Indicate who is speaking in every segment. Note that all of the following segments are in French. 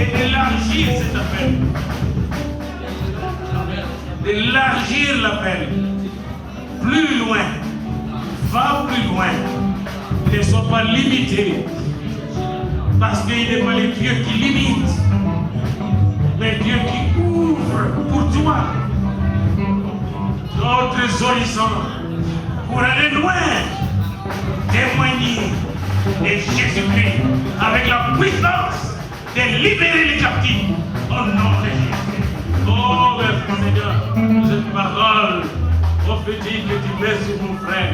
Speaker 1: et d'élargir cet appel. D'élargir l'appel. Plus loin. Va plus loin. Ne sois pas limité. Parce qu'il n'est pas les Dieu qui limite, mais Dieu qui ouvre pour toi d'autres horizons pour aller loin, témoigner de Jésus-Christ avec la puissance de libérer les captifs au nom de Jésus. Oh, merci Seigneur, cette parole prophétique que tu mets sur mon frère.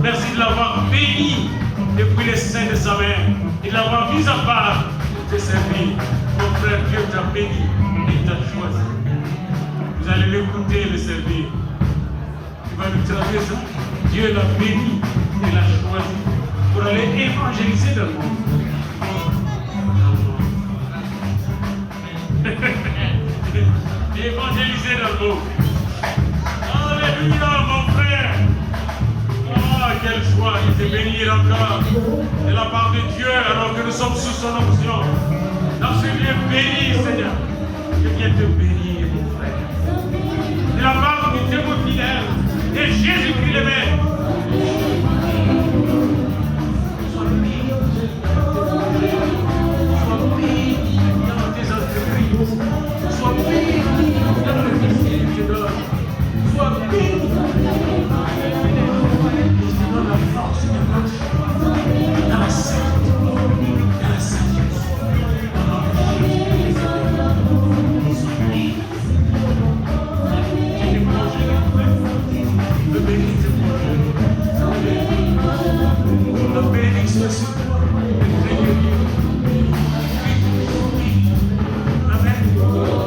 Speaker 1: Merci de l'avoir béni depuis les seins de sa mère et de l'avoir mis à part pour te servir. Mon frère, Dieu t'a béni et t'a choisi. Vous allez l'écouter et le servir. Tu vas lui traduire ça. Dieu l'a béni et l'a choisi pour aller évangéliser dans le monde. Évangéliser dans le monde. Alléluia, mon frère. Oh, quelle joie, il te bénir encore de la part de Dieu alors que nous sommes sous son onction. Dans ce lieu béni, Seigneur, je viens te bénir, mon frère. De la part du Dieu fidèle et Jésus-Christ le Maître. Sois béni dans tes entreprises. Sois béni dans le métier que tu donnes. Sois béni. Dans la force de marche, dans la sainteté, dans la sagesse. Le bénédiction sur toi. Amen.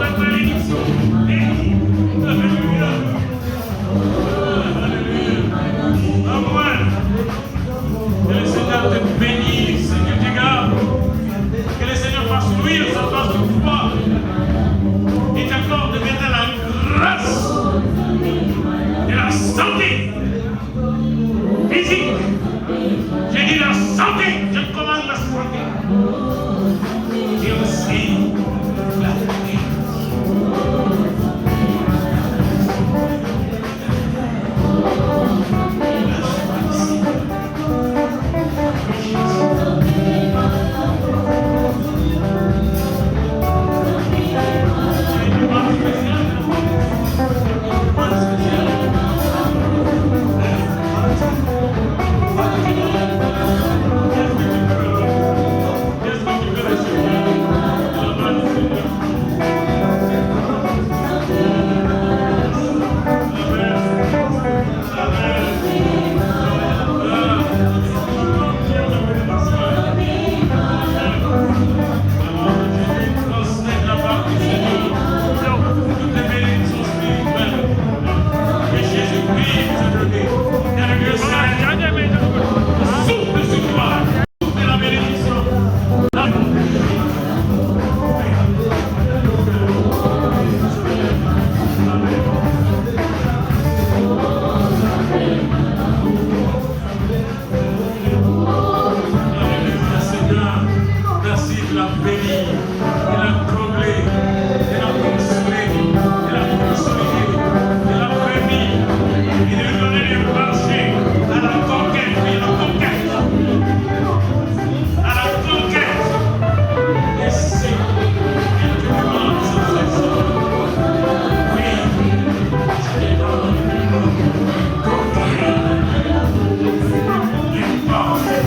Speaker 1: La bénédiction. Alléluia. Que le Seigneur te bénisse, que tu gardes. Que le Seigneur fasse luire sa face de foi. Et t'accorde maintenant la grâce de la santé physique. J'ai dit la santé, je commande la santé. Et aussi la paix.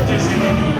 Speaker 1: Tes ennemis.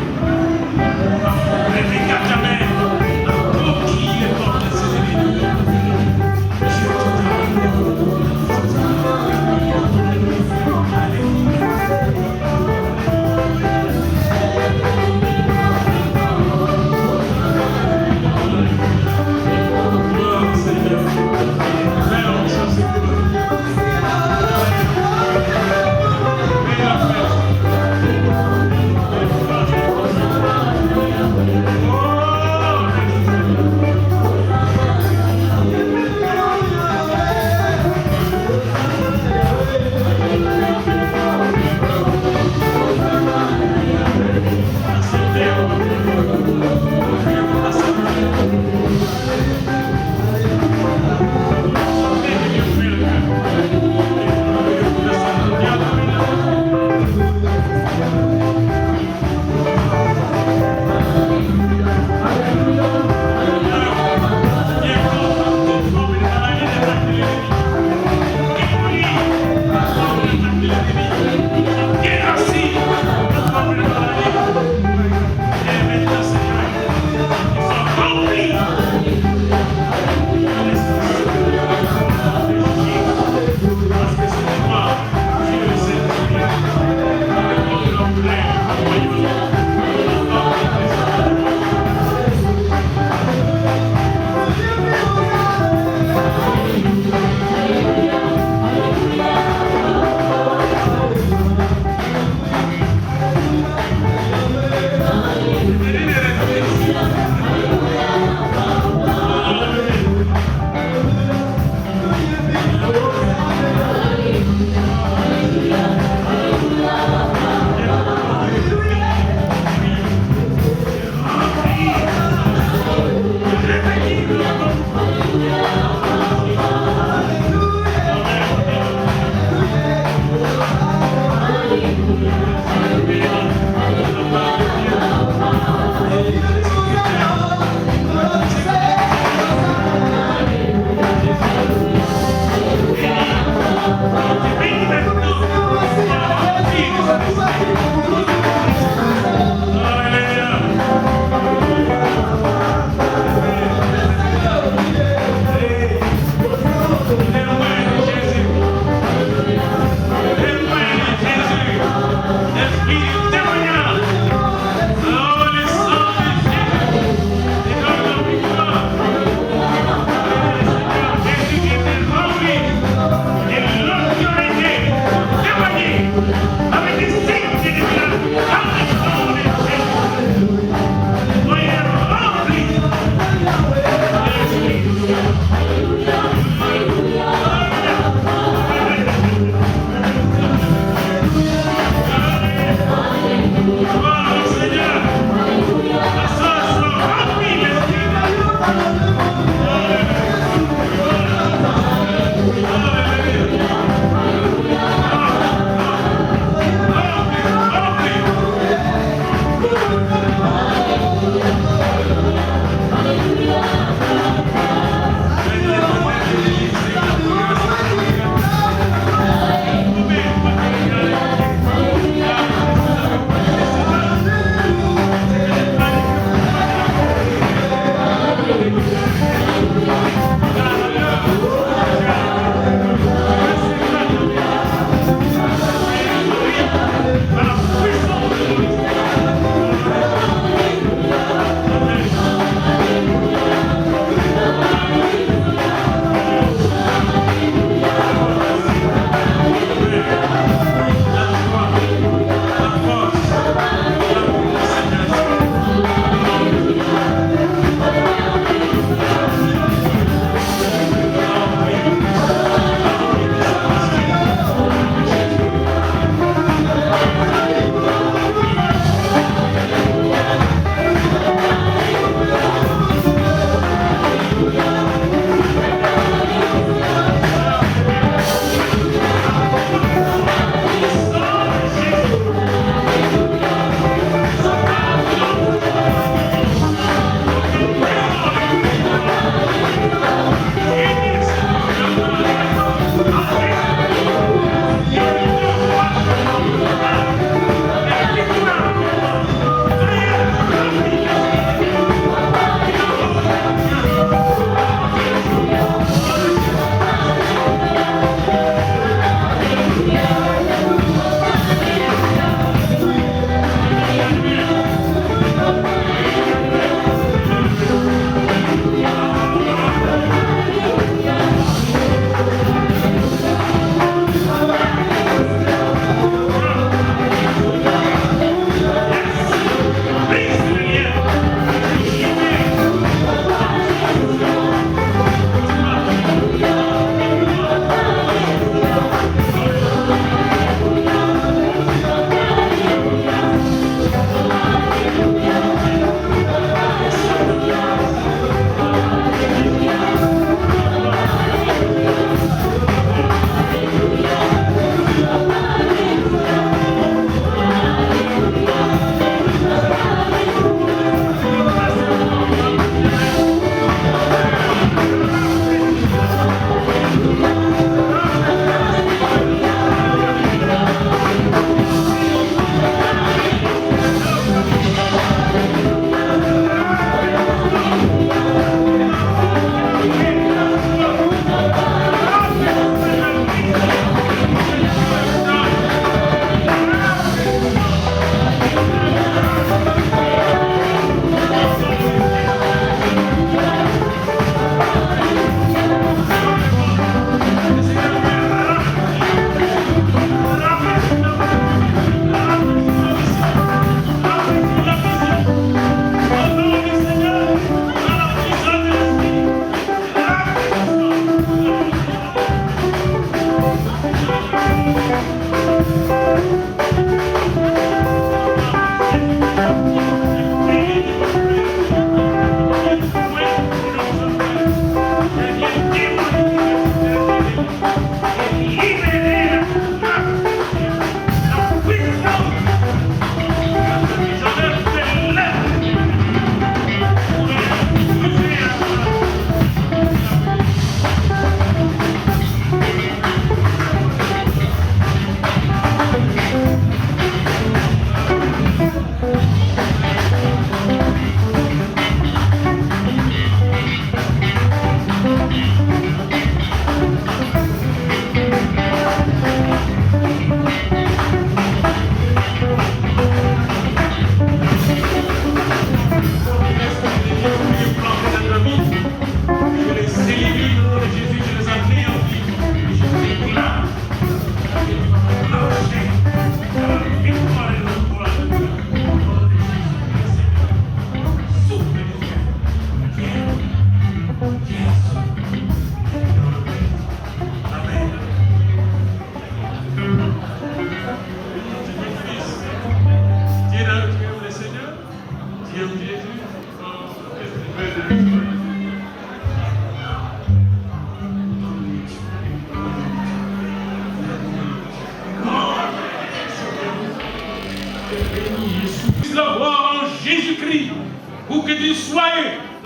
Speaker 1: que tu sois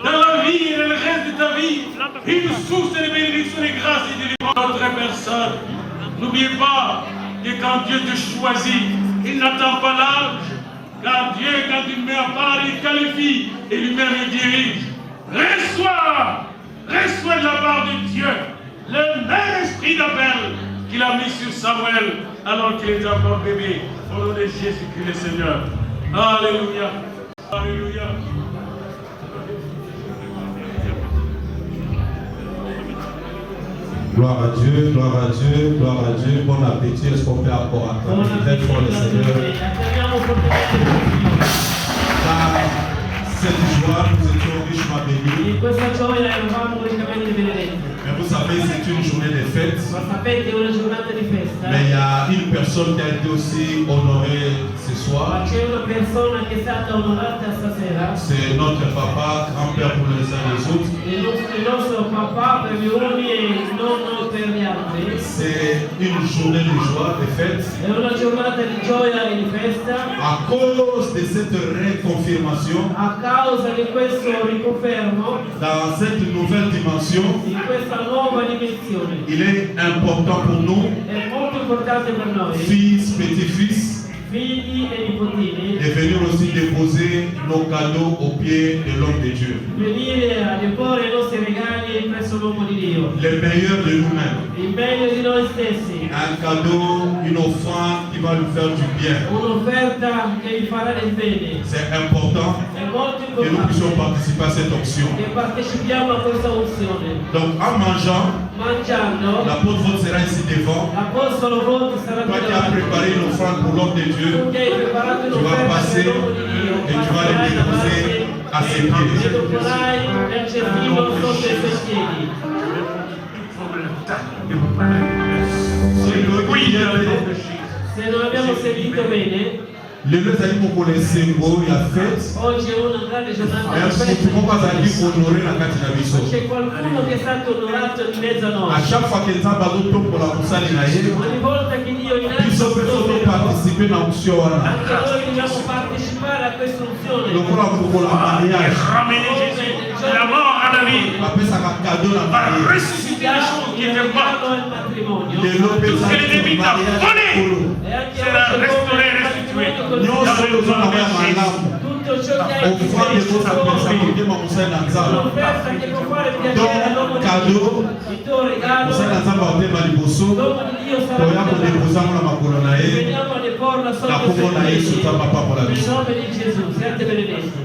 Speaker 1: dans la vie et dans le reste de ta vie une source de bénédiction, de grâce et de délivrance à d'autres personnes. N'oubliez pas que quand Dieu te choisit, il n'attend pas l'âge. Car Dieu, quand il met à part, il qualifie et lui-même il dirige. Reçois de la part de Dieu le même esprit d'appel qu'il a mis sur Samuel alors qu'il était encore bébé. Au nom de Jésus-Christ le Seigneur. Alléluia. Alléluia.
Speaker 2: Gloire à Dieu, gloire à Dieu, gloire à Dieu. Bon appétit, est-ce qu'on peut accorder très fort le Seigneur? Par cette joie, nous étions richement bénis. Mais vous savez, c'est une journée de fête. Mais il y a une personne qui a été aussi honorée ce soir. C'est notre papa, grand-père pour les uns et les autres. C'est une journée de joie, de fête. À cause de cette réconfirmation, dans cette nouvelle dimension, il est important pour nous, fils, petits-fils, de venir aussi déposer nos cadeaux aux pieds de l'homme de Dieu. Le meilleur de nous-mêmes. Un cadeau, une offrande qui va nous faire du bien. C'est important que nous puissions participer à cette option. Donc en mangeant, l'apôtre Vaud sera ici devant. Toi qui as préparé une offrande pour l'homme de Dieu, tu vas passer et tu vas les déposer à ses pieds.
Speaker 3: Se non abbiamo seguito bene,
Speaker 2: le ezali mokolo esengo ya fete
Speaker 3: oggi è una grande giornata di
Speaker 2: mutu
Speaker 3: festa.
Speaker 2: moko azali honore na kati na biso.
Speaker 3: C'è qualcuno che è stato onorato in mezzo a
Speaker 2: A
Speaker 3: noi.
Speaker 2: chaque fois que nzambe azotombola mosali na ye,
Speaker 3: Ogni volta che Dio
Speaker 2: biso mpe toparticipe na option wana
Speaker 3: anche noi dobbiamo partecipare a questa unzione.
Speaker 2: lokola mokolo ya mariage
Speaker 1: Ramener Jésus de la mort à la vie.
Speaker 2: bapesaka kado na
Speaker 1: Va
Speaker 2: mariage.
Speaker 1: ressusciter les choses qui étaient mortes.
Speaker 3: al matrimonio.
Speaker 2: lelo mpe
Speaker 1: Tout ce que l'ennemi t'a volé
Speaker 3: E anche
Speaker 1: sera
Speaker 3: oggi
Speaker 1: restauré, restitué.
Speaker 2: nyonso oyo ozonga ya malamu
Speaker 3: tutto ciò che hai
Speaker 2: ofrande kozapesa motema mosali na nzambe.
Speaker 3: l'offerta che può fare piacere all'uomo
Speaker 2: Donc
Speaker 3: di
Speaker 2: cadeau
Speaker 3: Dio. Il tuo regalo,
Speaker 2: mosali na nzambe akotema liboso
Speaker 3: l'uomo di Dio sarà
Speaker 2: toya kodepoza ngo na makolo na ye
Speaker 3: veniamo a deporla
Speaker 2: na
Speaker 3: sotto
Speaker 2: kombo na yesu
Speaker 3: i
Speaker 2: nzambe apambola
Speaker 3: nel
Speaker 2: biso.
Speaker 3: nome di Gesù. Siate benedetti.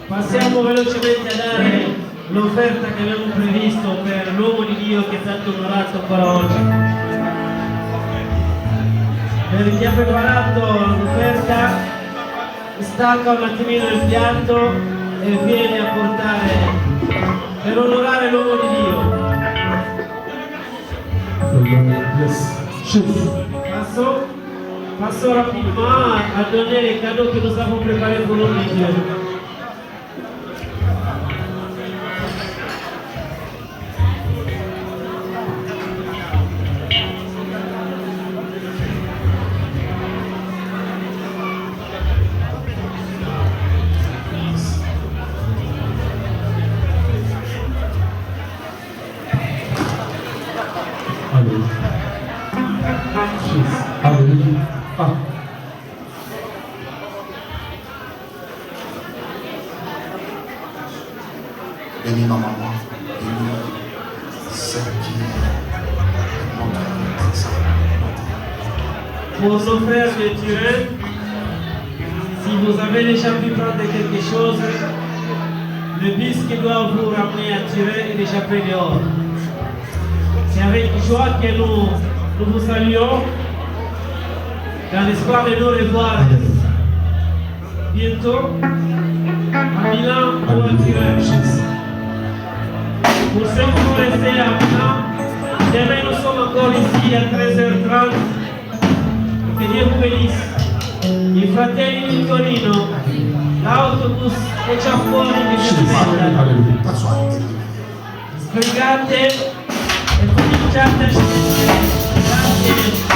Speaker 3: Passiamo velocemente a dare l'offerta che abbiamo previsto per l'uomo di Dio che è stato onorato ancora oggi. Per chi ha preparato l'offerta, stacca un attimino il piatto e viene a portare per onorare l'uomo di Dio. Passo rapidement à donner les cadeaux que nous avons préparés pour l'homme de Dieu.
Speaker 2: Allez.
Speaker 4: Alléluia. Ah.
Speaker 5: Bénis ma maman, bénis celle qui est notre exemple.
Speaker 3: Pour nos frères de Turin, si vous avez déjà pu prendre quelque chose, le bus qui doit vous ramener à Turin est déjà près dehors. C'est avec joie que nous vous saluons, dans l'espoir de nous revoir bientôt à Milan ou à Turin. Pour ceux qui vont rester à Milan, demain nous sommes encore ici à 13h30. Que Dio vi benissimo. I fratelli di Torino, l'autobus è già fuori che si aspetta. Sbrigate e cominciate a scendere. Grazie.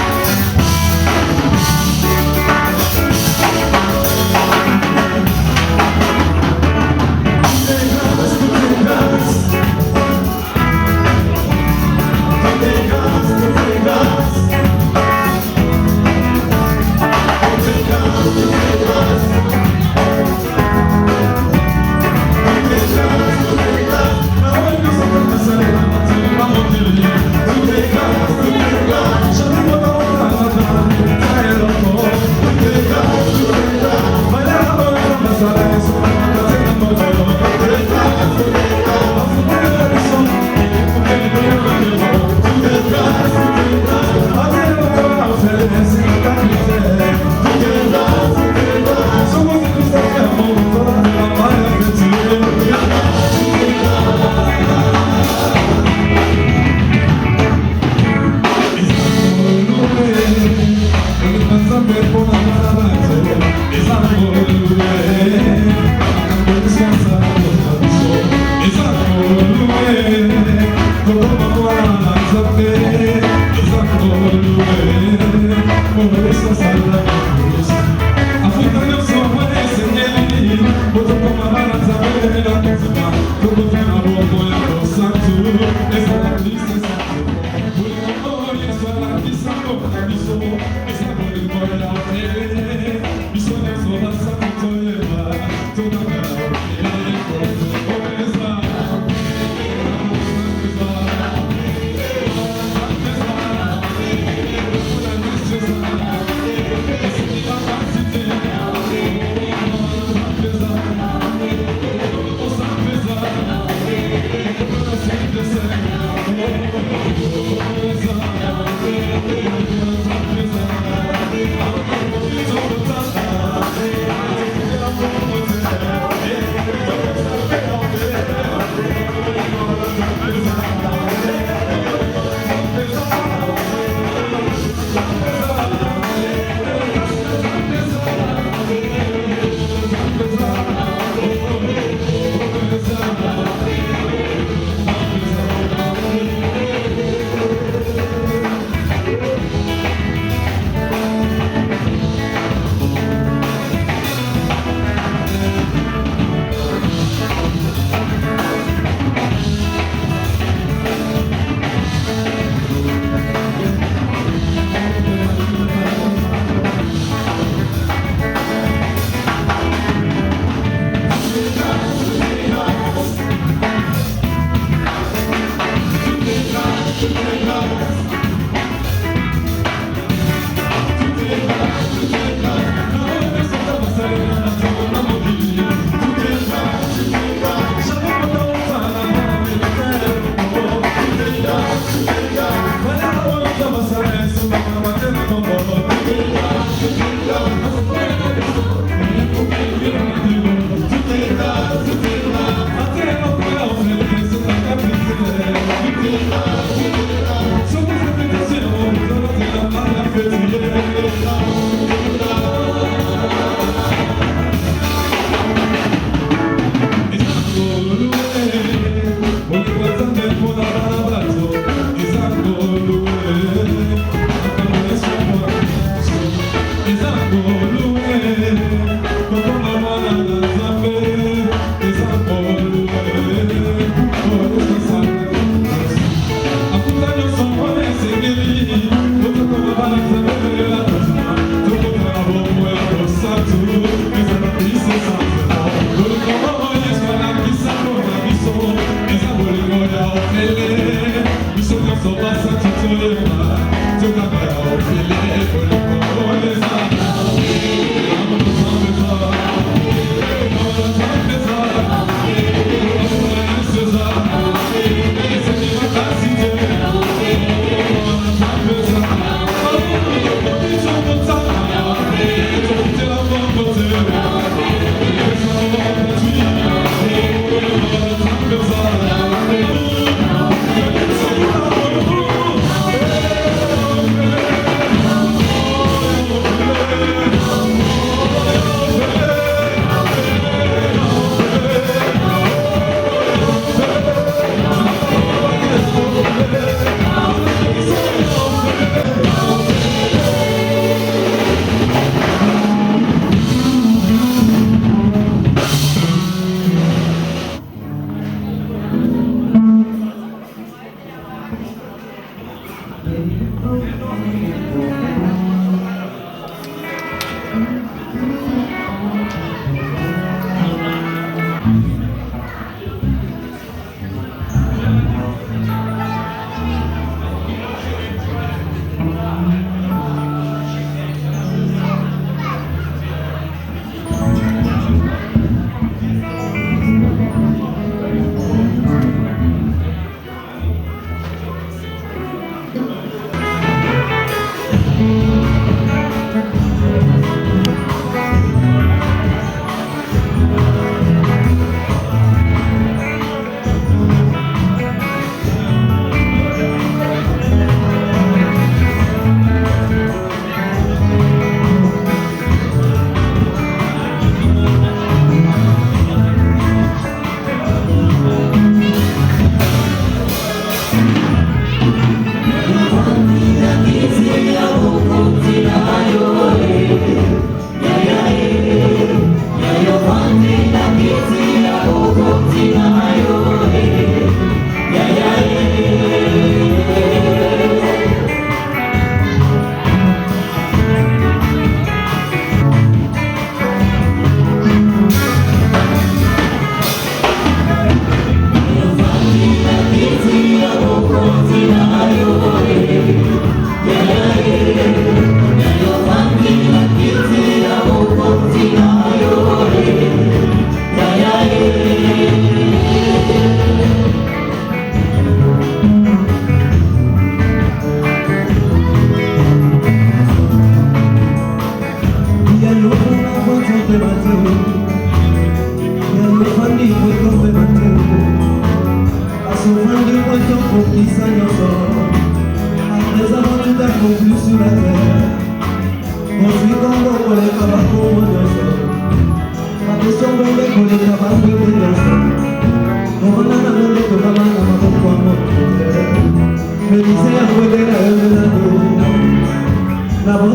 Speaker 4: Yeah.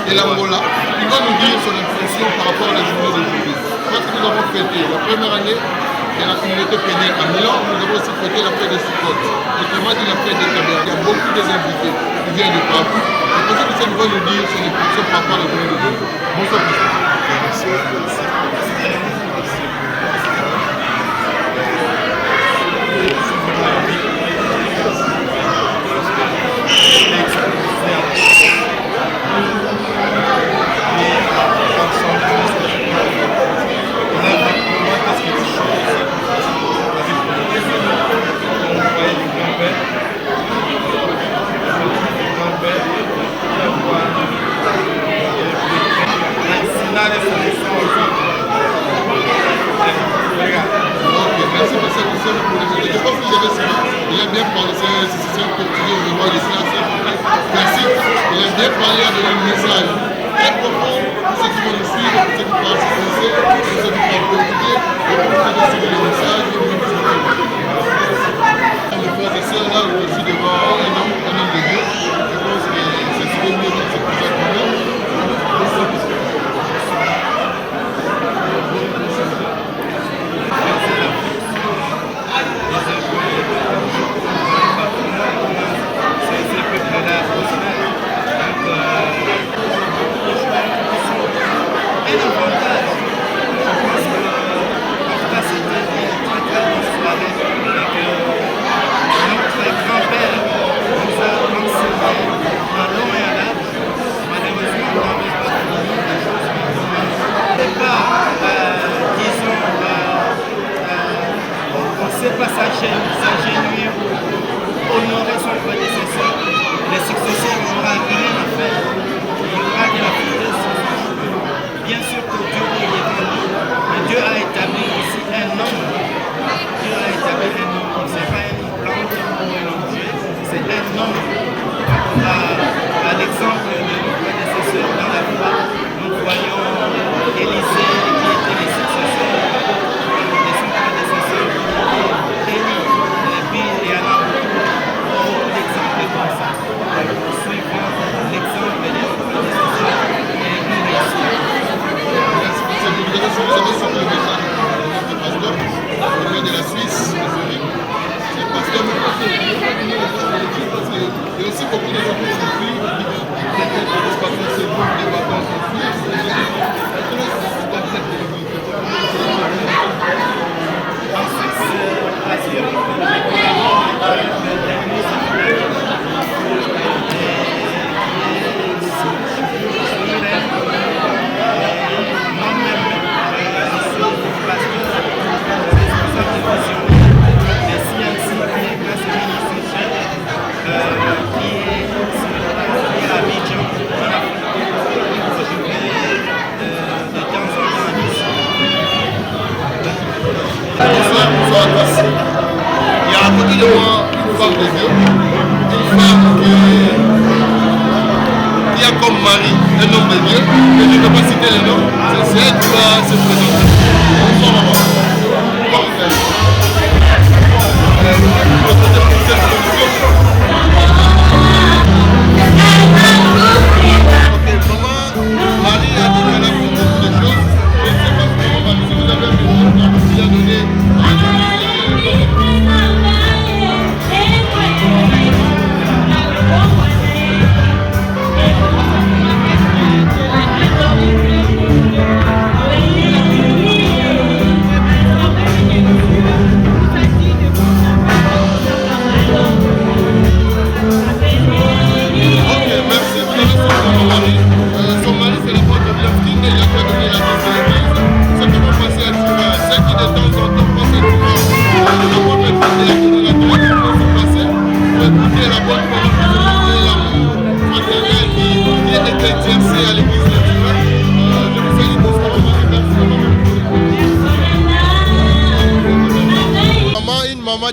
Speaker 4: Et l'Angola, il va nous dire son impression par rapport à la journée d'aujourd'hui. Parce que nous avons fêté la première année de la communauté pénienne à Milan, nous avons aussi fêté la fête de Sukkot. Notamment la fête de Kabbalah. Il y a beaucoup d'invités qui viennent de partout. C'est pour ça que ça va nous dire son impression par rapport à la journée d'aujourd'hui. Bonsoir, Christophe. Il a bien parlé, c'est un portugais au niveau de classique. Il a bien parlé, il a donné un message très profond pour ceux qui vont nous suivre, pour ceux qui parlent français, pour ceux qui parlent portugais, et pour ceux qui suivent le message. Les frères et sœurs, là, je suis devant un homme de Dieu. Je pense que c'est ce que mieux que c'est pour ça qu'on est. avez suivi le message de notre pasteur, le roi de la Suisse, c'est pasteur parce qu'il y a aussi beaucoup de gens qui sont pris, parce que c'est beaucoup de vacances en Suisse. Il y a à côté de moi une femme de Dieu, une femme qui a comme mari un homme de Dieu, mais je ne peux pas citer le nom, c'est elle qui va se présenter. Bonsoir maman. Comment vous faites? Ok, maman, Marie a dit qu'elle a fait beaucoup de choses. Je ne sais pas si vous avez besoin de lui donner.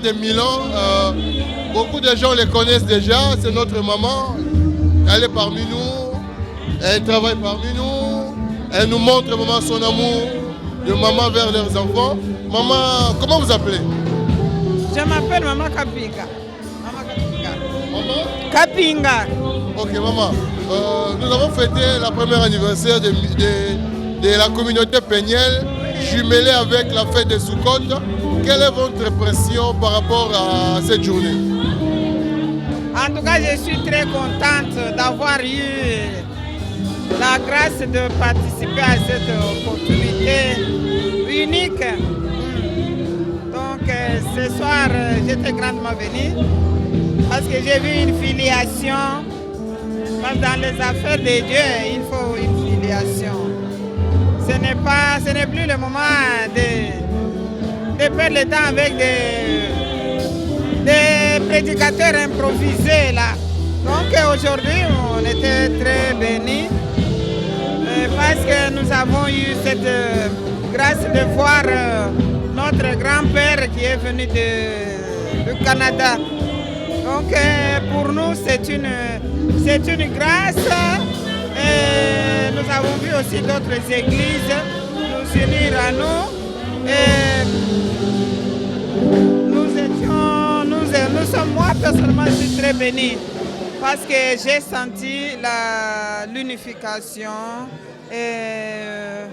Speaker 4: De Milan, beaucoup de gens les connaissent déjà, c'est notre maman, elle est parmi nous, elle travaille parmi nous, elle nous montre maman son amour de maman vers leurs enfants. Maman, comment vous appelez?
Speaker 6: Je m'appelle Maman Kapinga. Maman Kapinga.
Speaker 4: Maman
Speaker 6: Kapinga.
Speaker 4: Ok maman, nous avons fêté la première anniversaire de la communauté Péniel, jumelée avec la fête de Soukhot. Quelle est votre impression par rapport à cette journée?
Speaker 6: En tout cas, je suis très contente d'avoir eu la grâce de participer à cette opportunité unique. Donc, ce soir, j'étais grandement venue parce que j'ai vu une filiation. Parce que dans les affaires de Dieu, il faut une filiation. Ce n'est plus le moment de perdre le temps avec des prédicateurs improvisés là. Donc aujourd'hui, on était très bénis parce que nous avons eu cette grâce de voir notre grand-père qui est venu du Canada. Donc pour nous, c'est une grâce. Et nous avons vu aussi d'autres églises nous unir à nous. Et nous sommes, moi personnellement, je suis très bénie parce que j'ai senti l'unification et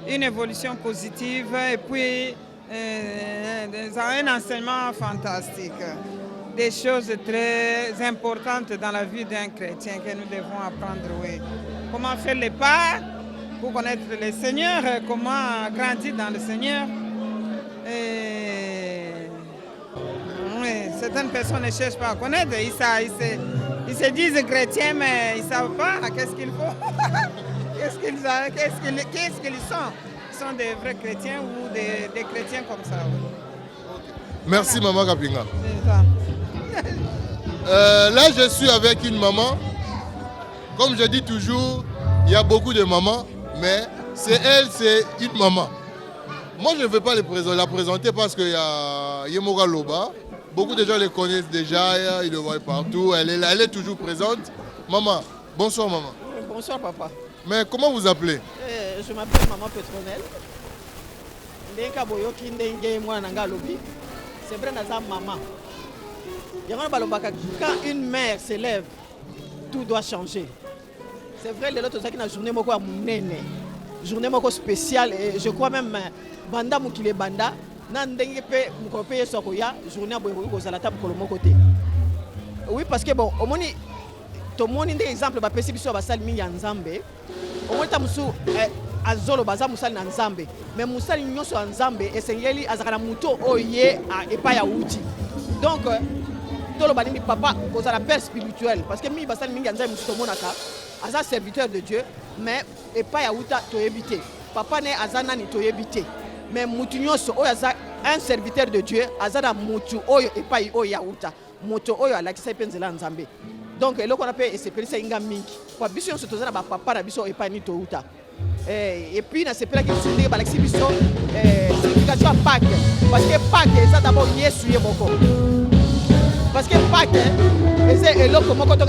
Speaker 6: une évolution positive et puis un enseignement fantastique. Des choses très importantes dans la vie d'un chrétien que nous devons apprendre. Oui. Comment faire les pas pour connaître le Seigneur, comment grandir dans le Seigneur. Certaines personnes ne cherchent pas à connaître, ils se disent chrétiens, mais ils ne savent pas qu'est-ce qu'il faut, qu'est-ce qu'ils sont. Ils sont des vrais chrétiens ou des chrétiens comme ça.
Speaker 4: Merci Maman Kapinga. Là, je suis avec une maman. Comme je dis toujours, il y a beaucoup de mamans, mais c'est une maman. Moi, je ne vais pas la présenter parce qu'il y a Yemoga Loba. Beaucoup de gens les connaissent déjà, ils le voient partout. Elle est toujours présente. Maman, bonsoir maman.
Speaker 7: Bonsoir papa.
Speaker 4: Mais comment vous appelez?
Speaker 7: Je m'appelle Maman Petronelle. C'est vrai, c'est maman. Quand une mère s'élève, tout doit changer. C'est vrai, l'autre qui a journée, journée moko spéciale et je crois même banda mukile banda na ndenge pe mukopé yeso koya journée boye ko zalata mukolo moko te. Oui parce que bon omoni to moni des exemple ba pesi biso ba sali mingi ya Nzambe. Omoni ta musu azolo baza musali na Nzambe mais musali nyonso ya Nzambe esengeli azakana muto oye a epa ya uti. Donc tolo banini papa kozala père spirituel parce que mi basali mingi ya Nzambe musu to monaka aza serviteur de Dieu mais epa ya uta to éviter. Papa ne azana ni to éviter. Mais mutu nyonso oyo aza un serviteur de Dieu azana mutu oyo epa oyo ya uta. Moto oyo alakisa pe nzela Nzambe. Donc eloko na pe esepelisa inga mingi. Kwa biso nyonso tozala ba papa na biso epa ni to uta. Et puis na sepela ke sundé balakisi biso signification à Pâques parce que Pâques ça d'abord Yesu yeboko. Parce que Pâques eza eloko moko to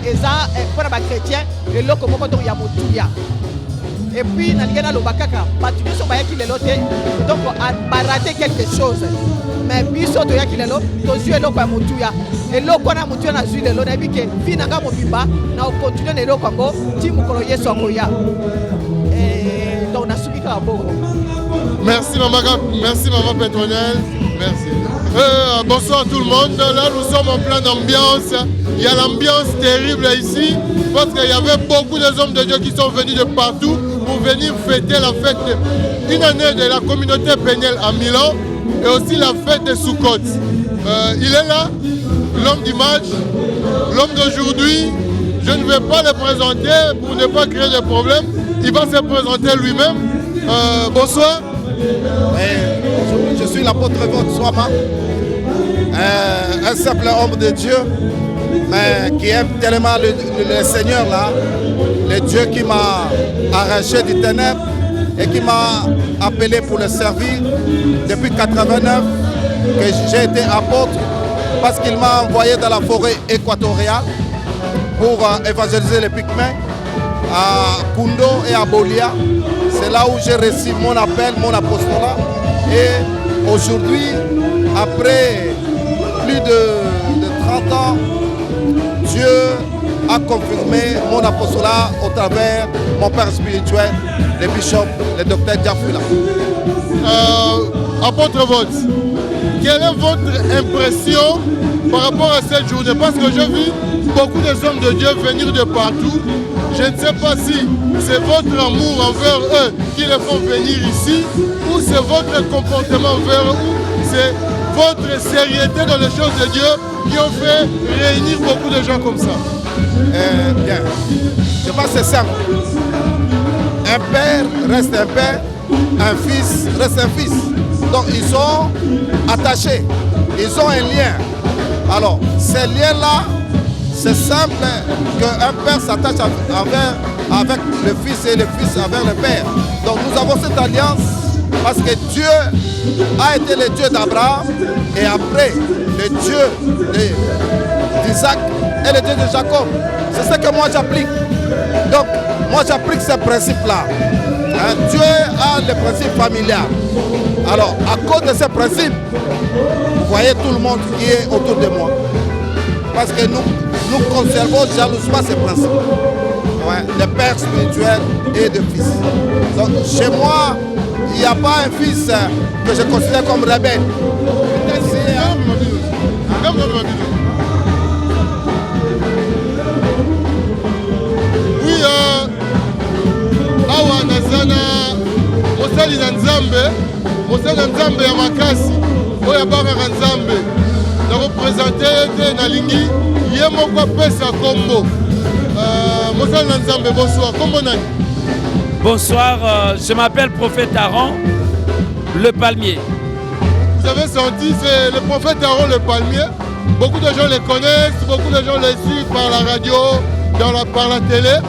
Speaker 7: eza pour ba chrétien eloko moko to ya motuya. Et puis na ligana lobakaka batu nyonso bayaki lelo te donc ba rater quelque chose. Mais biso to yaki lelo to zui eloko ya motuya. Eloko na motuya na zui lelo na bike fina nga mobimba na continuer na eloko ngo ti mukolo Yesu akoya. Donc na suki ka boko.
Speaker 4: Merci maman Pétroniel. Merci. Bonsoir tout le monde. Là nous sommes en pleine ambiance. Il y a l'ambiance terrible ici parce qu'il y avait beaucoup de hommes de Dieu qui sont venus de partout pour venir fêter la fête d'une année de la communauté Péniel à Milan et aussi la fête de Sukkot. Il est là, l'homme du match, l'homme d'aujourd'hui. Je ne vais pas le présenter pour ne pas créer de problème. Il va se présenter lui-même. Bonsoir.
Speaker 8: Je suis l'apôtre Vaude Swama, un simple homme de Dieu, mais qui aime tellement le Seigneur là, le Dieu qui m'a arraché du ténèbre et qui m'a appelé pour le servir depuis 89, que j'ai été apôtre, parce qu'il m'a envoyé dans la forêt équatoriale pour évangéliser les Pygmées à Kundo et à Bolia. C'est là où j'ai reçu mon appel, mon apostolat. Et aujourd'hui, après plus de 30 ans, Dieu a confirmé mon apostolat au travers mon père spirituel, le bishop, le docteur Diafula.
Speaker 4: Apôtre Vaude, quelle est votre impression par rapport à cette journée? Parce que j'ai vu beaucoup de hommes de Dieu venir de partout. Je ne sais pas si c'est votre amour envers eux qui les font venir ici ou c'est votre comportement envers eux, c'est votre sérieuté dans les choses de Dieu qui ont fait réunir beaucoup de gens comme ça.
Speaker 8: Bien, je pense que c'est simple. Un père reste un père, un fils reste un fils. Donc ils sont attachés, ils ont un lien. Alors, ces liens-là, c'est simple qu'un père s'attache avec le fils et le fils avec le père. Donc nous avons cette alliance parce que Dieu a été le Dieu d'Abraham et après le Dieu d'Isaac et le Dieu de Jacob. C'est ce que moi j'applique. Donc moi j'applique ces principes-là. Dieu a le principe familial. Alors à cause de ces principes, vous voyez tout le monde qui est autour de moi. Parce que nous conservons jalousement ces principes. De père spirituel et de fils. Donc chez moi, il n'y a pas un fils que je considère comme rebelle.
Speaker 4: Oui, awa nazana mosali na Nzambe ya makasi oyo abangaka Nzambe na représenter ete nalingi ye moko apesa kombo. Mosali na Nzambe, bonsoir. Kombo nani?
Speaker 9: Bonsoir, je m'appelle Prophète Aaron, le palmier.
Speaker 4: Vous avez senti, c'est le prophète Aaron le palmier. Beaucoup de gens le connaissent, beaucoup de gens le suivent par la radio, par la télé.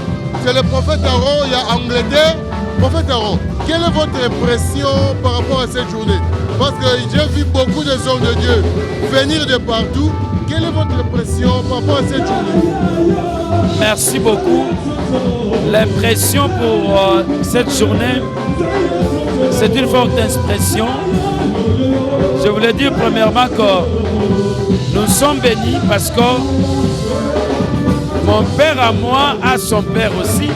Speaker 4: C'est le prophète Aaron, il y a Angleterre. Prophète Aaron, quelle est votre impression par rapport à cette journée? Parce que j'ai vu beaucoup de hommes de Dieu venir de partout. Quelle est votre impression par rapport à cette journée?
Speaker 9: Merci beaucoup. L'impression pour cette journée, c'est une forte expression. Je voulais dire premièrement que nous sommes bénis parce que mon père à moi a son père aussi.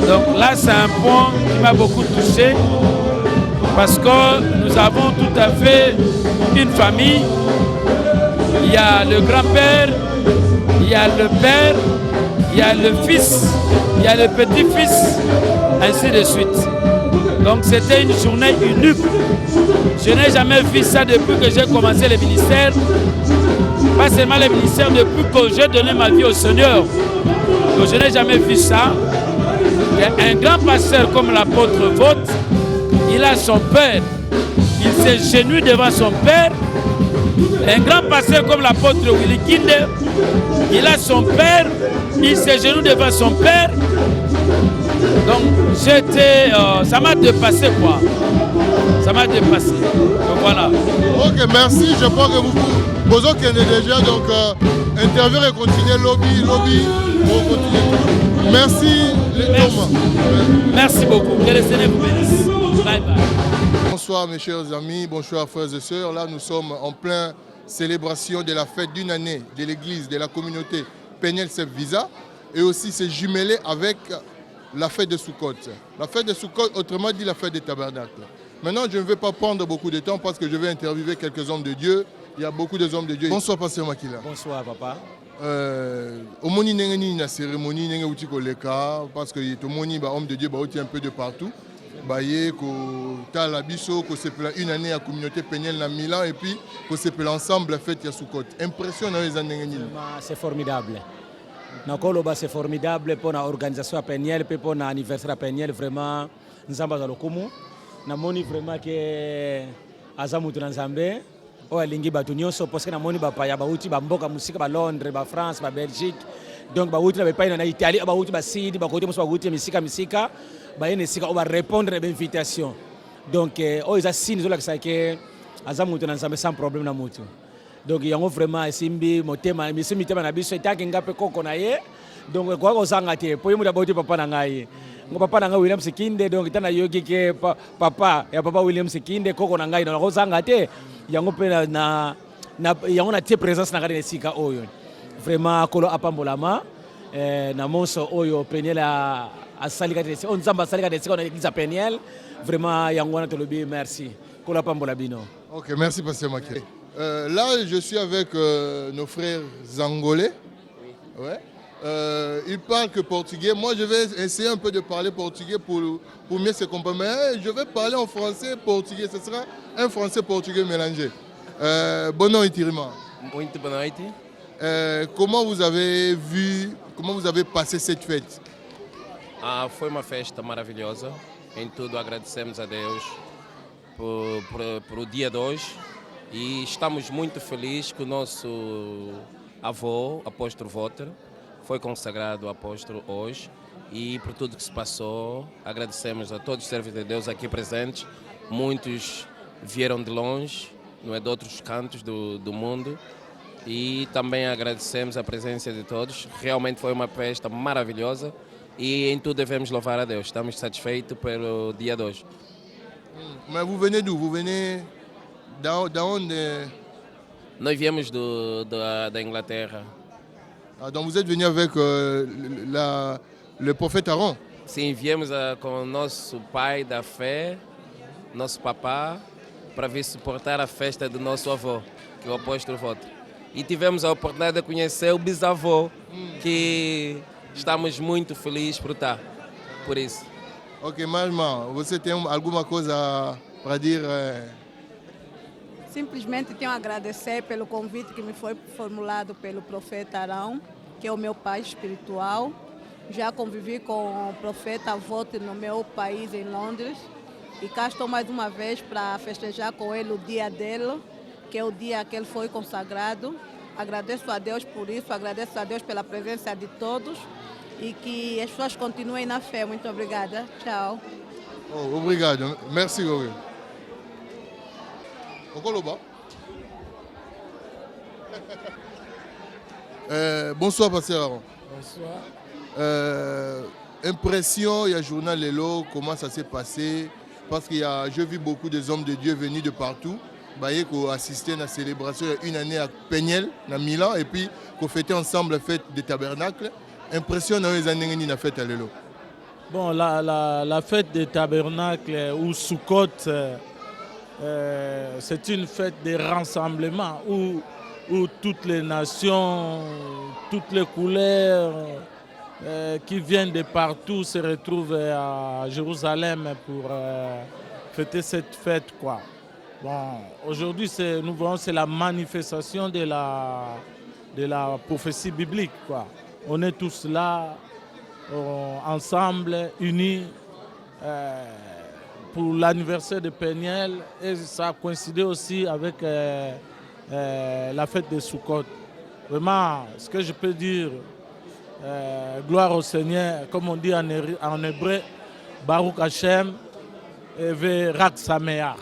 Speaker 9: Donc là, c'est un point qui m'a beaucoup touché parce que nous avons tout à fait une famille. Il y a le grand-père, il y a le père, il y a le fils, il y a le petit-fils, ainsi de suite. Donc c'était une journée unique. Je n'ai jamais vu ça depuis que j'ai commencé le ministère. Pas seulement le ministère, depuis que j'ai donné ma vie au Seigneur. Donc je n'ai jamais vu ça. Un grand pasteur comme l'apôtre Vote, il a son père. Il s'agenouille devant son père. Un grand pasteur comme l'apôtre Willy Kinde, il a son père. Il s'agenouille devant son père. Donc ça m'a dépassé quoi. Ça m'a dépassé. Donc voilà.
Speaker 4: Ok, merci. Je crois que vous autres qui êtes déjà, donc interview et continuer, lobby, pour continuer. Merci.
Speaker 9: Merci beaucoup. Que le Seigneur vous bénisse. Bye bye.
Speaker 4: Bonsoir mes chers amis, bonsoir frères et sœurs. Là nous sommes en pleine célébration de la fête d'une année de l'église, de la communauté Peniel Sep Visa. Et aussi c'est jumelé avec la fête de Sukkot. La fête de Sukkot, autrement dit la fête des tabernacles. Maintenant, je ne vais pas prendre beaucoup de temps parce que je vais interviewer quelques hommes de Dieu. Il y a beaucoup d'hommes de Dieu. Bonsoir, Pasteur Makila.
Speaker 10: Bonsoir, papa.
Speaker 4: Au moni nengeni na cérémonie nenga uti koleka parce que tout moni ba homme de Dieu ba uti un peu de partout. Ba ye ko tala biso ko sepela une année à communauté Peniel na Milan et puis ko sepela ensemble la fête ya Sukkot. Impression na les nengeni.
Speaker 10: C'est formidable. Nakoloba c'est formidable pour l'organisation à Peniel et pour l'anniversaire à Peniel vraiment nzamba za lokumu. Namoni vraiment que azamutu na Nzambe o alingi batu nyonso parce que namoni bapaya bauti bamboka musika ba Londres, ba France, ba Belgique. Donc bauti na bepai na Italie, bauti ba Sidi, ba côté muso bauti misika ba yene sika o ba répondre à l'invitation. Donc o isa signe zo la que azamutu na Nzambe sans problème na mutu. Donc yango vraiment simbi motema misimi tema na biso itaki ngape koko na ye. Donc kwa ko sanga te po yemu da bauti papa na ngai. Ngo papa na ngai William Sikinde donc tana yoki ke papa ya papa William Sikinde koko na ngai na ko sanga te yango pe na yango na tie présence na ngari sika oyo vraiment kolo apambolama na monso oyo Peniel a salika te on zamba salika te sika na église Peniel vraiment yango na tolobi merci kolo apambola bino.
Speaker 4: OK, merci Pasteur Maké. Là je suis avec nos frères angolais. Oui. Ouais. Ils parlent que portugais. Moi, je vais essayer un peu de parler portugais pour mieux se comprendre. Mais je vais parler en français, portugais. Ce sera un français-portugais mélangé. Bon nom, Itirima.
Speaker 11: Muito boa noite.
Speaker 4: Comment vous avez passé cette fête?
Speaker 11: Foi uma festa maravilhosa. Em tudo agradecemos a Deus por o dia de hoje. E estamos muito felizes que o nosso avô, apóstolo Voter, foi consagrado apóstolo hoje e por tudo que se passou, agradecemos a todos os servos de Deus aqui presentes. Muitos vieram de longe, não é, de outros cantos do mundo e também agradecemos a presença de todos. Realmente foi uma festa maravilhosa e em tudo devemos louvar a Deus. Estamos satisfeitos pelo dia de hoje.
Speaker 4: Mas vous venez d'où? Vous venez d'onde?
Speaker 11: Nós viemos da Inglaterra.
Speaker 4: Donc vous êtes venu avec le prophète Aaron?
Speaker 11: Sim, viemos com o nosso pai da fé, nosso papá, para vir suportar a festa do nosso avô, que é o apóstolo Voto. E tivemos a oportunidade de conhecer o bisavô, que estamos muito felizes por estar, por isso.
Speaker 4: Ok, mas irmão, você tem alguma coisa para dizer?
Speaker 12: Simplesmente tenho a agradecer pelo convite que me foi formulado pelo profeta Arão, que é o meu pai espiritual. Já convivi com o profeta Vote no meu país, em Londres. E cá estou mais uma vez para festejar com ele o dia dele, que é o dia que ele foi consagrado. Agradeço a Deus por isso, agradeço a Deus pela presença de todos e que as pessoas continuem na fé. Muito obrigada. Tchau.
Speaker 4: Oh, obrigado. Merci, Gori. Bonsoir, Pasteur Aaron.
Speaker 13: Bonsoir.
Speaker 4: Impression, il y a journal Lelo, comment ça s'est passé? Parce que j'ai vu beaucoup de hommes de Dieu venus de partout. Qui ont assisté à la célébration une année à Peniel, à Milan, et puis qui ont fêté ensemble la fête des tabernacles. Impression dans les années où on a fait à Lelo.
Speaker 13: Bon, la fête des tabernacles ou Sukkot, c'est une fête de rassemblement où toutes les nations, toutes les couleurs qui viennent de partout se retrouvent à Jérusalem pour fêter cette fête, quoi. Bon, aujourd'hui, nous voyons c'est la manifestation de la prophétie biblique, quoi. On est tous là, ensemble, unis pour l'anniversaire de Péniel, et ça a coïncidé aussi avec la fête de Sukkot. Vraiment, ce que je peux dire, gloire au Seigneur, comme on dit en hébreu, Baruch Hashem et Verak Sameach.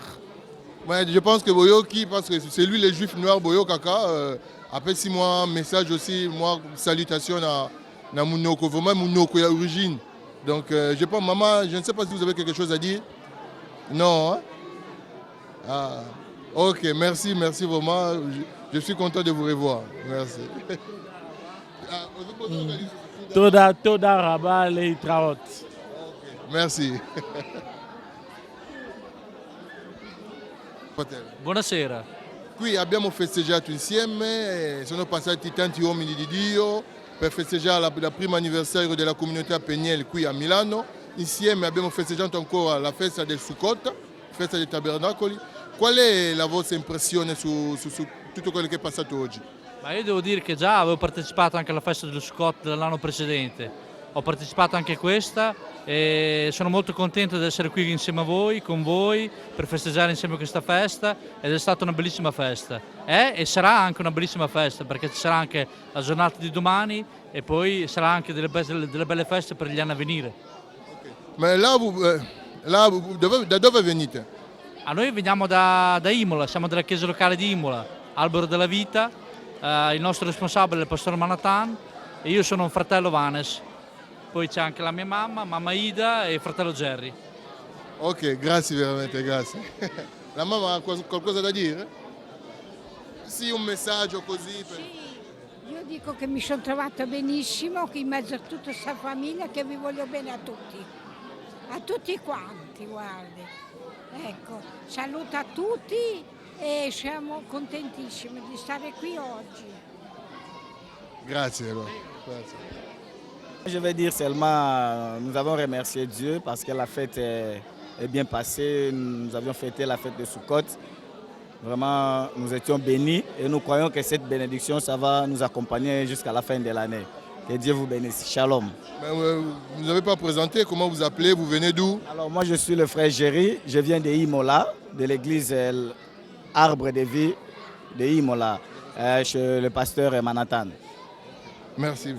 Speaker 4: Ouais, je pense que Boyoki, parce que c'est lui les juifs noirs, Boyokaka, après 6 mois, message aussi, moi, salutation à Mounoko, vraiment Mounoko, il y a origine. Donc, je pense, maman, je ne sais pas si vous avez quelque chose à dire. Non, hein? Ah, ok, merci vraiment. Je suis content de vous revoir. Merci.
Speaker 13: Toda Rabba Leitraot.
Speaker 4: Merci.
Speaker 14: Buonasera.
Speaker 4: Qui abbiamo festeggiato insieme, sono passati tanti uomini di Dio per festeggiare la prima anniversario della comunità Peniel qui a Milano. Insieme abbiamo festeggiato ancora la festa del Sukkot, festa dei tabernacoli. Qual è la vostra impressione su tutto quello che è passato oggi?
Speaker 14: Ma io devo dire che già avevo partecipato anche alla festa dello Sukkot dell'anno precedente. Ho partecipato anche a questa e sono molto contento di essere qui insieme a voi, con voi, per festeggiare insieme questa festa, ed è stata una bellissima festa. E sarà anche una bellissima festa, perché ci sarà anche la giornata di domani e poi sarà anche delle belle feste per gli anni a venire.
Speaker 4: Okay. Ma da dove venite?
Speaker 14: A noi veniamo da Imola, siamo della chiesa locale di Imola, Albero della Vita, il nostro responsabile è il pastore Manatan e io sono un fratello Vanes. Poi c'è anche la mia mamma Ida e il fratello Jerry.
Speaker 4: Ok, grazie veramente, grazie. La mamma ha qualcosa da dire? Sì, un messaggio così.
Speaker 15: Sì, io dico che mi sono trovata benissimo in mezzo a tutta questa famiglia, che vi voglio bene a tutti quanti, guardi. Ecco, saluto a tutti e siamo contentissimi di stare qui oggi.
Speaker 4: Grazie, allora. Grazie.
Speaker 16: Je vais dire seulement, nous avons remercié Dieu parce que la fête est bien passée. Nous avions fêté la fête de Sukkot. Vraiment, nous étions bénis et nous croyons que cette bénédiction, ça va nous accompagner jusqu'à la fin de l'année. Que Dieu vous bénisse. Shalom.
Speaker 4: Vous n'avez pas présenté, comment vous appelez, vous venez d'où?
Speaker 16: Alors moi, je suis le frère Jerry. Je viens de Imola, de l'église Arbre de Vie de Imola, chez le pasteur Manatan.
Speaker 4: Merci.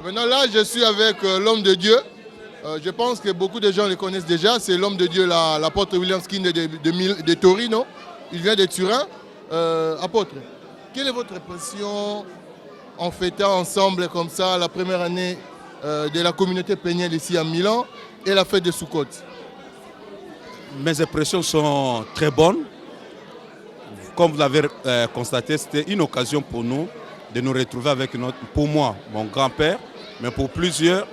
Speaker 4: Maintenant là, je suis avec l'homme de Dieu. Je pense que beaucoup de gens le connaissent déjà. C'est l'homme de Dieu, l'apôtre William Skinner de Torino. Il vient de Turin. Apôtre, quelle est votre impression en fêtant ensemble comme ça la première année de la communauté Péniel ici à Milan et la fête de Sukkot?
Speaker 17: Mes impressions sont très bonnes. Comme vous l'avez constaté, c'était une occasion pour nous de nous retrouver avec pour moi, mon grand-père, mais pour plusieurs,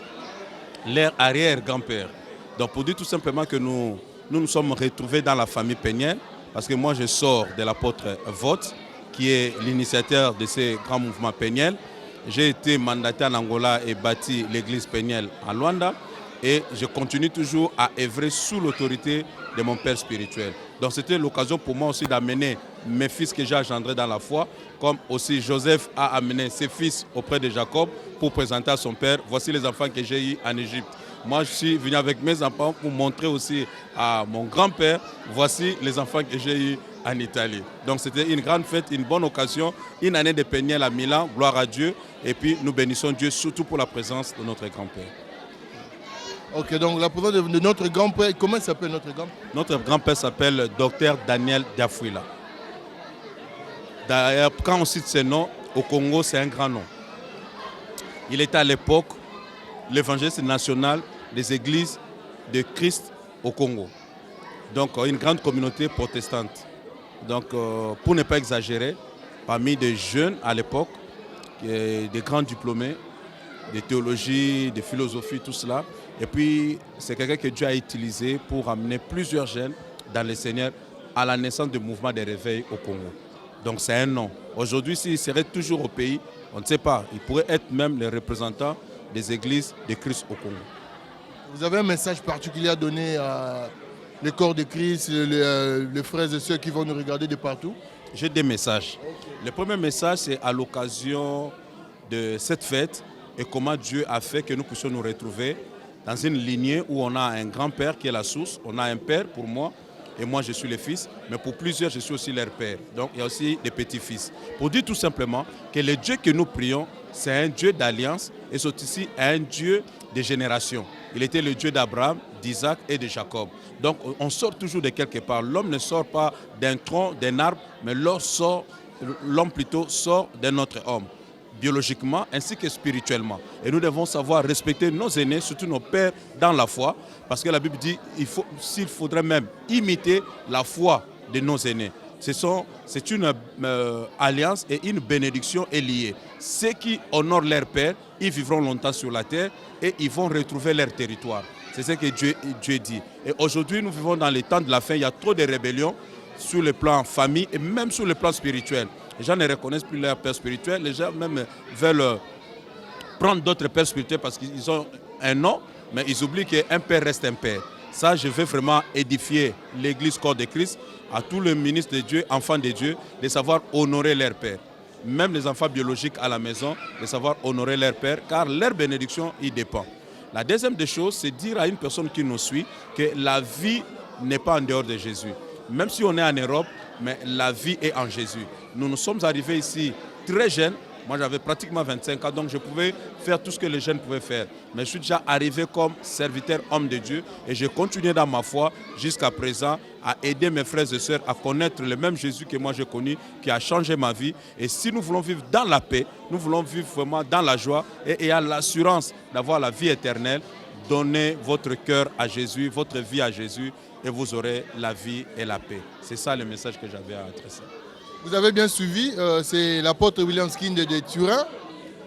Speaker 17: leur arrière-grand-père. Donc pour dire tout simplement que nous sommes retrouvés dans la famille Péniel, parce que moi je sors de l'apôtre Vote, qui est l'initiateur de ces grands mouvements Péniel. J'ai été mandaté en Angola et bâti l'église Péniel à Luanda, et je continue toujours à œuvrer sous l'autorité de mon père spirituel. Donc c'était l'occasion pour moi aussi d'amener mes fils que j'ai engendrés dans la foi, comme aussi Joseph a amené ses fils auprès de Jacob pour présenter à son père. Voici les enfants que j'ai eus en Égypte. Moi je suis venu avec mes enfants pour montrer aussi à mon grand-père, voici les enfants que j'ai eus en Italie. Donc c'était une grande fête, une bonne occasion, une année de Péniel à Milan, gloire à Dieu. Et puis nous bénissons Dieu surtout pour la présence de notre grand-père.
Speaker 4: Ok, donc la présence de notre grand-père, comment s'appelle notre grand-père?
Speaker 17: Notre grand-père s'appelle Dr Daniel Diafouila. D'ailleurs, quand on cite ce nom, au Congo, c'est un grand nom. Il était à l'époque l'évangéliste national des églises de Christ au Congo. Donc, une grande communauté protestante. Donc, pour ne pas exagérer, parmi des jeunes à l'époque, des grands diplômés, de théologie, de philosophie, tout cela. Et puis, c'est quelqu'un que Dieu a utilisé pour amener plusieurs jeunes dans le Seigneur à la naissance du mouvement des réveils au Congo. Donc c'est un nom. Aujourd'hui, s'il serait toujours au pays, on ne sait pas. Il pourrait être même le représentant des églises de Christ au Congo.
Speaker 4: Vous avez un message particulier à donner à le corps de Christ, les frères et sœurs qui vont nous regarder de partout?
Speaker 17: J'ai des messages. Le premier message, c'est à l'occasion de cette fête et comment Dieu a fait que nous puissions nous retrouver dans une lignée où on a un grand-père qui est la source, on a un père pour moi, et moi je suis le fils, mais pour plusieurs je suis aussi leur père. Donc il y a aussi des petits-fils. Pour dire tout simplement que le Dieu que nous prions, c'est un Dieu d'alliance et c'est aussi un Dieu de génération. Il était le Dieu d'Abraham, d'Isaac et de Jacob. Donc on sort toujours de quelque part. L'homme ne sort pas d'un tronc, d'un arbre, mais l'homme plutôt sort d'un autre homme, biologiquement ainsi que spirituellement. Et nous devons savoir respecter nos aînés, surtout nos pères dans la foi, parce que la Bible dit s'il faudrait même imiter la foi de nos aînés. C'est une alliance et une bénédiction est liée. Ceux qui honorent leur père, ils vivront longtemps sur la terre et ils vont retrouver leur territoire. C'est ce que Dieu dit. Et aujourd'hui, nous vivons dans les temps de la fin. Il y a trop de rébellions sur le plan famille et même sur le plan spirituel. Les gens ne reconnaissent plus leur père spirituel. Les gens même veulent prendre d'autres pères spirituels parce qu'ils ont un nom, mais ils oublient qu'un père reste un père. Ça, je veux vraiment édifier l'Église corps de Christ, à tous les ministres de Dieu, enfants de Dieu, de savoir honorer leur père. Même les enfants biologiques à la maison, de savoir honorer leur père, car leur bénédiction y dépend. La deuxième des choses, c'est dire à une personne qui nous suit que la vie n'est pas en dehors de Jésus. Même si on est en Europe, mais la vie est en Jésus. Nous sommes arrivés ici très jeunes. Moi, j'avais pratiquement 25 ans, donc je pouvais faire tout ce que les jeunes pouvaient faire. Mais je suis déjà arrivé comme serviteur homme de Dieu et j'ai continué dans ma foi jusqu'à présent à aider mes frères et sœurs à connaître le même Jésus que moi j'ai connu, qui a changé ma vie. Et si nous voulons vivre dans la paix, nous voulons vivre vraiment dans la joie et à l'assurance d'avoir la vie éternelle, donnez votre cœur à Jésus, votre vie à Jésus et vous aurez la vie et la paix. C'est ça le message que j'avais à adresser.
Speaker 4: Vous avez bien suivi, c'est l'apôtre William Skinde de Turin.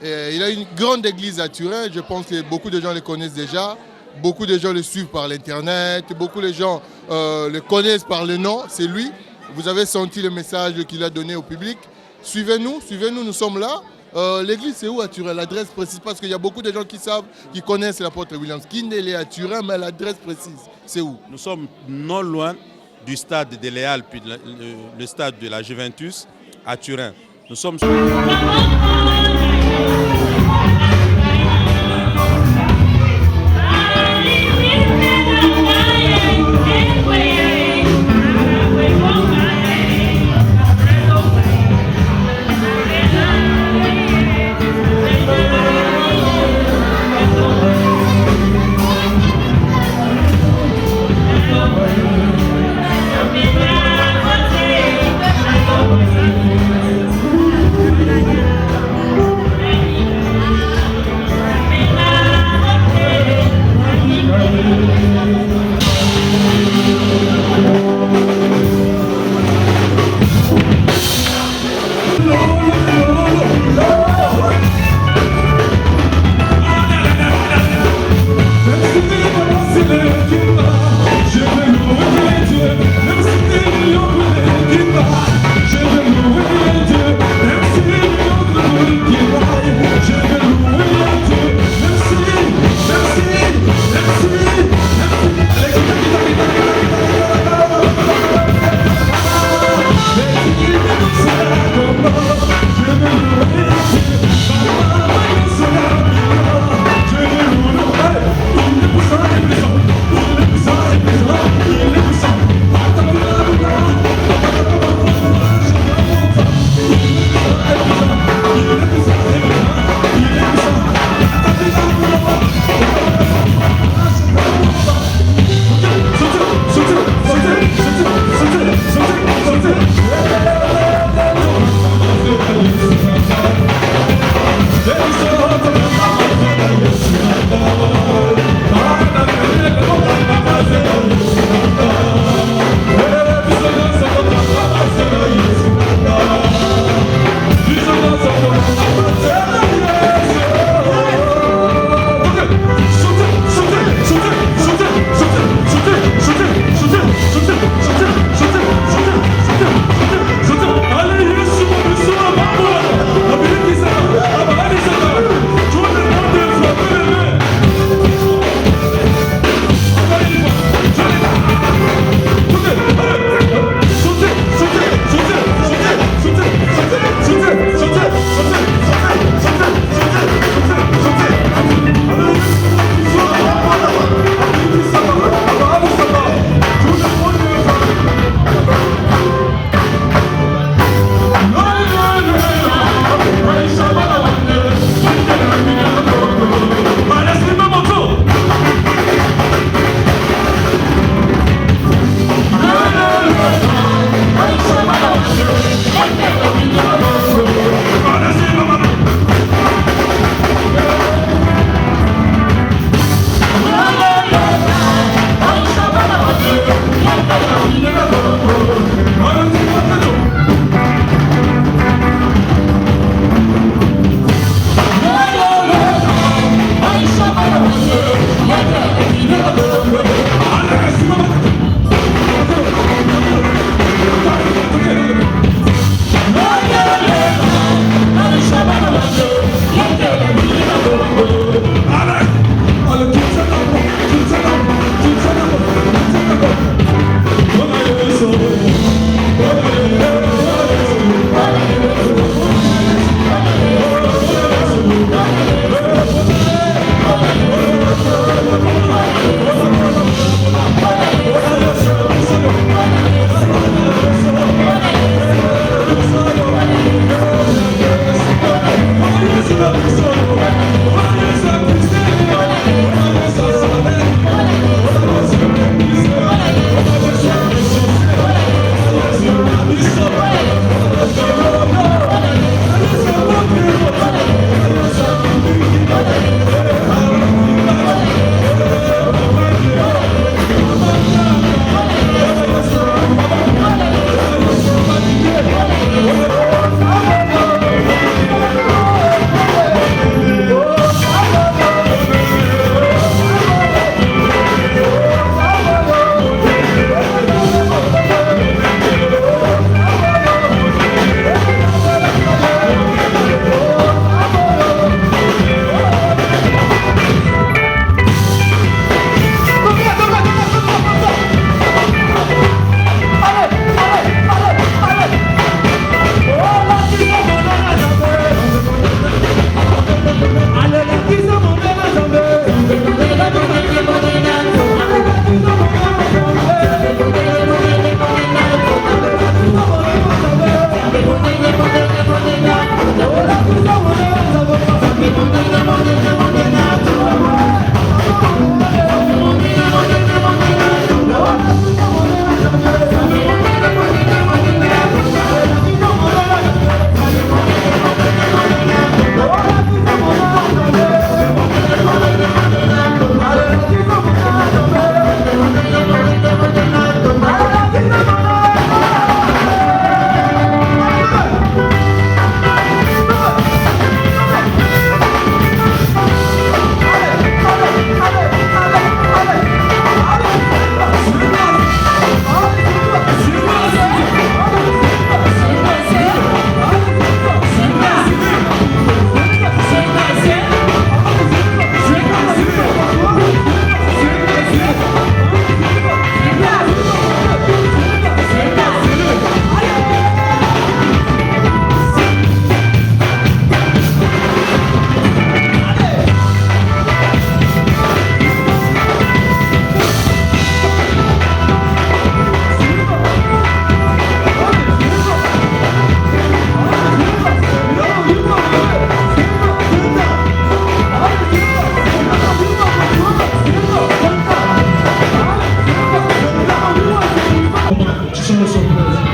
Speaker 4: Il a une grande église à Turin, je pense que beaucoup de gens le connaissent déjà. Beaucoup de gens le suivent par l'internet, beaucoup de gens le connaissent par le nom, c'est lui. Vous avez senti le message qu'il a donné au public. Suivez-nous, nous sommes là. L'église c'est où à Turin? L'adresse précise, parce qu'il y a beaucoup de gens qui savent, qui connaissent l'apôtre William Skinde, il est à Turin, mais l'adresse précise, c'est où?
Speaker 17: Nous sommes non loin du stade de Léal, puis le stade de la Juventus à Turin. Nous sommes...
Speaker 18: Je vais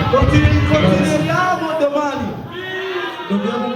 Speaker 3: Continueriamo domani. Dobbiamo